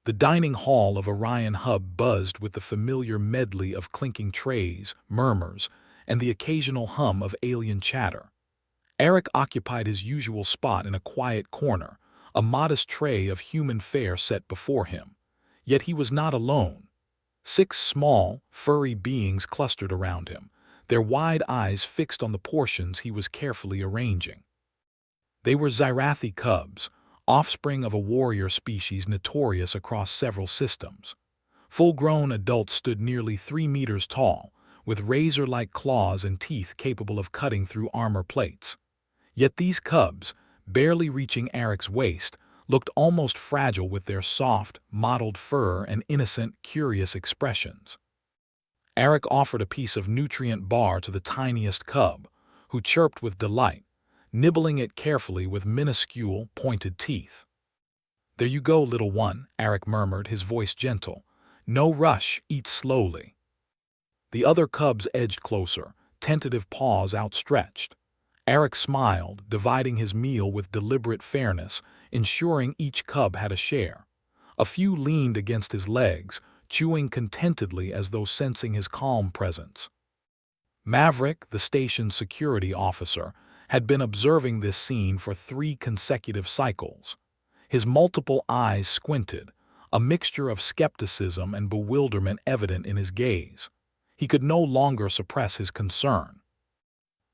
The dining hall of Orion Hub buzzed with the familiar medley of clinking trays, murmurs, and the occasional hum of alien chatter. Eric occupied his usual spot in a quiet corner, a modest tray of human fare set before him. Yet he was not alone. 6 small, furry beings clustered around him, their wide eyes fixed on the portions he was carefully arranging. They were Zyrai cubs, offspring of a warrior species notorious across several systems. Full-grown adults stood nearly 3 meters tall, with razor-like claws and teeth capable of cutting through armor plates. Yet these cubs, barely reaching Eric's waist, looked almost fragile with their soft, mottled fur and innocent, curious expressions. Eric offered a piece of nutrient bar to the tiniest cub, who chirped with delight, nibbling it carefully with minuscule, pointed teeth. "There you go, little one," Eric murmured, his voice gentle. "No rush, eat slowly." The other cubs edged closer, tentative paws outstretched. Eric smiled, dividing his meal with deliberate fairness, ensuring each cub had a share. A few leaned against his legs, chewing contentedly as though sensing his calm presence. Maverick, the station's security officer, had been observing this scene for 3 consecutive cycles. His multiple eyes squinted, a mixture of skepticism and bewilderment evident in his gaze. He could no longer suppress his concern.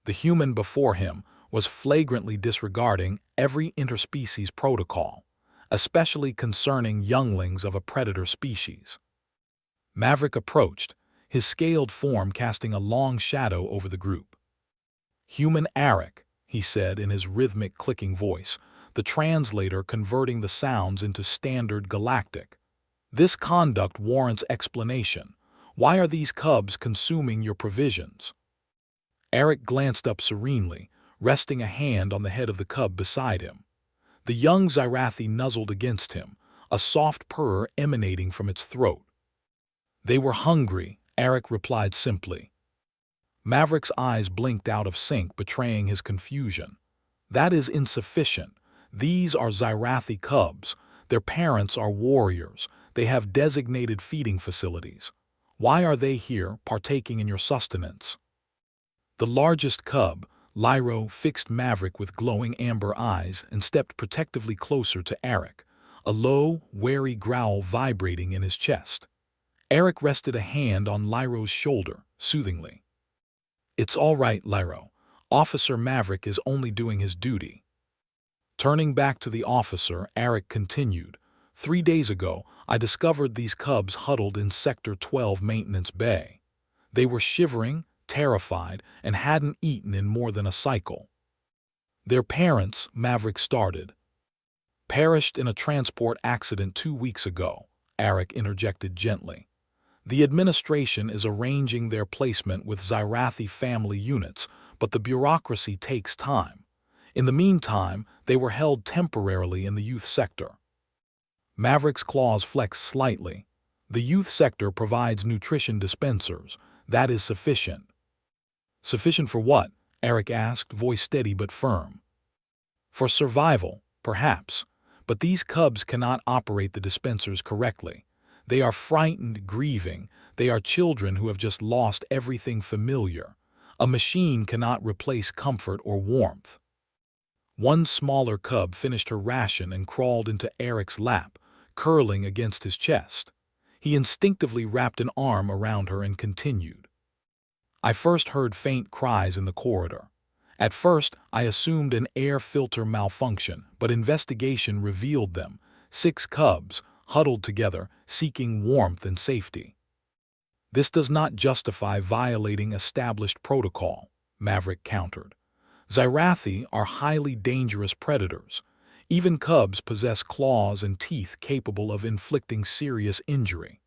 The human before him was flagrantly disregarding every interspecies protocol, especially concerning younglings of a predator species. Maverick approached, his scaled form casting a long shadow over the group. "Human Eric," he said in his rhythmic clicking voice, the translator converting the sounds into standard galactic. "This conduct warrants explanation. Why are these cubs consuming your provisions?" Eric glanced up serenely, resting a hand on the head of the cub beside him. The young Zyrai nuzzled against him, a soft purr emanating from its throat. "They were hungry," Eric replied simply. Maverick's eyes blinked out of sync, betraying his confusion. "That is insufficient. These are Zyrai cubs. Their parents are warriors. They have designated feeding facilities. Why are they here, partaking in your sustenance?" The largest cub, Lyro, fixed Maverick with glowing amber eyes and stepped protectively closer to Eric, a low, wary growl vibrating in his chest. Eric rested a hand on Lyro's shoulder, soothingly. "It's all right, Lyro. Officer Maverick is only doing his duty." Turning back to the officer, Eric continued, "3 days ago, I discovered these cubs huddled in Sector 12 Maintenance Bay. They were shivering, terrified, and hadn't eaten in more than a cycle. Their parents," Maverick started. "Perished in a transport accident 2 weeks ago," Eric interjected gently. "The administration is arranging their placement with Zyrai family units, but the bureaucracy takes time. In the meantime, they were held temporarily in the youth sector." Maverick's claws flexed slightly. "The youth sector provides nutrition dispensers. That is sufficient." "Sufficient for what?" Eric asked, voice steady but firm. "For survival, perhaps. But these cubs cannot operate the dispensers correctly. They are frightened, grieving. They are children who have just lost everything familiar. A machine cannot replace comfort or warmth." One smaller cub finished her ration and crawled into Eric's lap, curling against his chest. He instinctively wrapped an arm around her and continued. "I first heard faint cries in the corridor. At first, I assumed an air filter malfunction, but investigation revealed them, 6 cubs, huddled together, seeking warmth and safety." "This does not justify violating established protocol," Maverick countered. "Zyrai are highly dangerous predators. Even cubs possess claws and teeth capable of inflicting serious injury."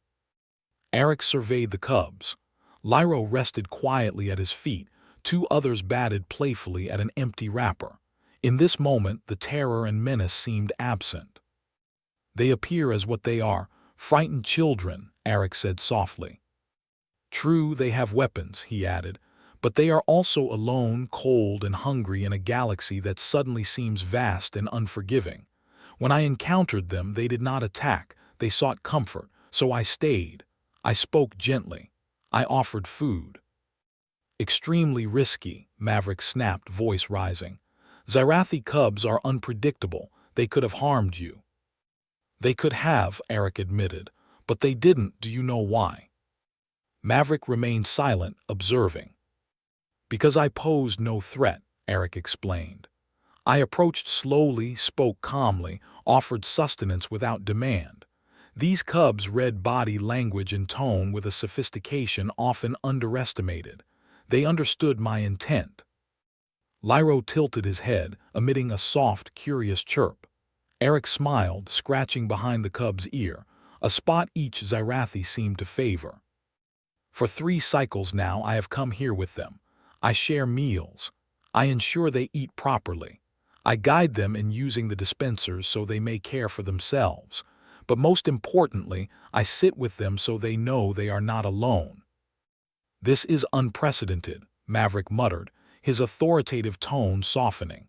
Eric surveyed the cubs. Lyro rested quietly at his feet, 2 others batted playfully at an empty wrapper. In this moment, the terror and menace seemed absent. "They appear as what they are, frightened children," Eric said softly. "True, they have weapons," he added, "but they are also alone, cold, and hungry in a galaxy that suddenly seems vast and unforgiving. When I encountered them, they did not attack. They sought comfort, so I stayed. I spoke gently. I offered food. Extremely risky, Maverick snapped, voice rising. Zyrai cubs are unpredictable. They could have harmed you. They could have, Eric admitted, but they didn't. Do you know why? Maverick remained silent, observing. Because I posed no threat, Eric explained. I approached slowly, spoke calmly, offered sustenance without demand. These cubs read body language and tone with a sophistication often underestimated. They understood my intent. Lyro tilted his head, emitting a soft, curious chirp. Eric smiled, scratching behind the cub's ear, a spot each Zyrai seemed to favor. For 3 cycles now I have come here with them. I share meals. I ensure they eat properly. I guide them in using the dispensers so they may care for themselves. But most importantly, I sit with them so they know they are not alone. This is unprecedented, Maverick muttered, his authoritative tone softening.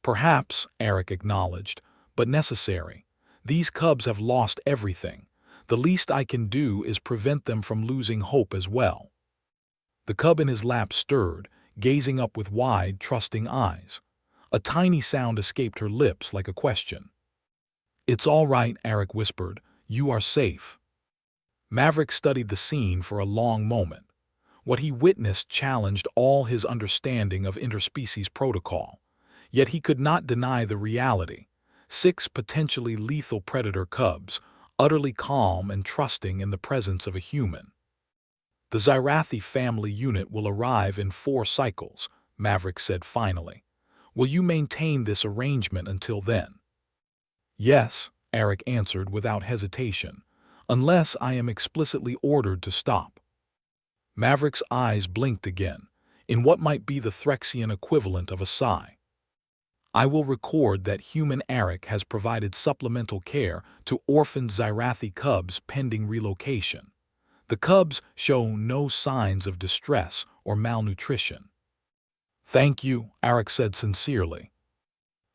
Perhaps, Eric acknowledged, but necessary. These cubs have lost everything. The least I can do is prevent them from losing hope as well. The cub in his lap stirred, gazing up with wide, trusting eyes. A tiny sound escaped her lips like a question. "It's all right," Eric whispered. "You are safe." Maverick studied the scene for a long moment. What he witnessed challenged all his understanding of interspecies protocol. Yet he could not deny the reality. 6 potentially lethal predator cubs, utterly calm and trusting in the presence of a human. "The Zyrai family unit will arrive in 4 cycles," Maverick said finally. "Will you maintain this arrangement until then?" "Yes," Eric answered without hesitation, "unless I am explicitly ordered to stop." Maverick's eyes blinked again, in what might be the Threxian equivalent of a sigh. "I will record that human Eric has provided supplemental care to orphaned Zyrai cubs pending relocation. The cubs show no signs of distress or malnutrition." "Thank you," Eric said sincerely.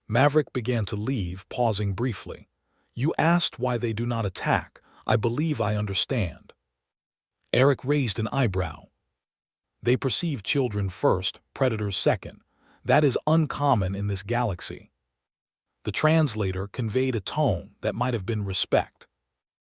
Maverick began to leave, pausing briefly. "You asked why they do not attack. I believe I understand." Eric raised an eyebrow. "They perceive children first, predators second. That is uncommon in this galaxy." The translator conveyed a tone that might have been respect.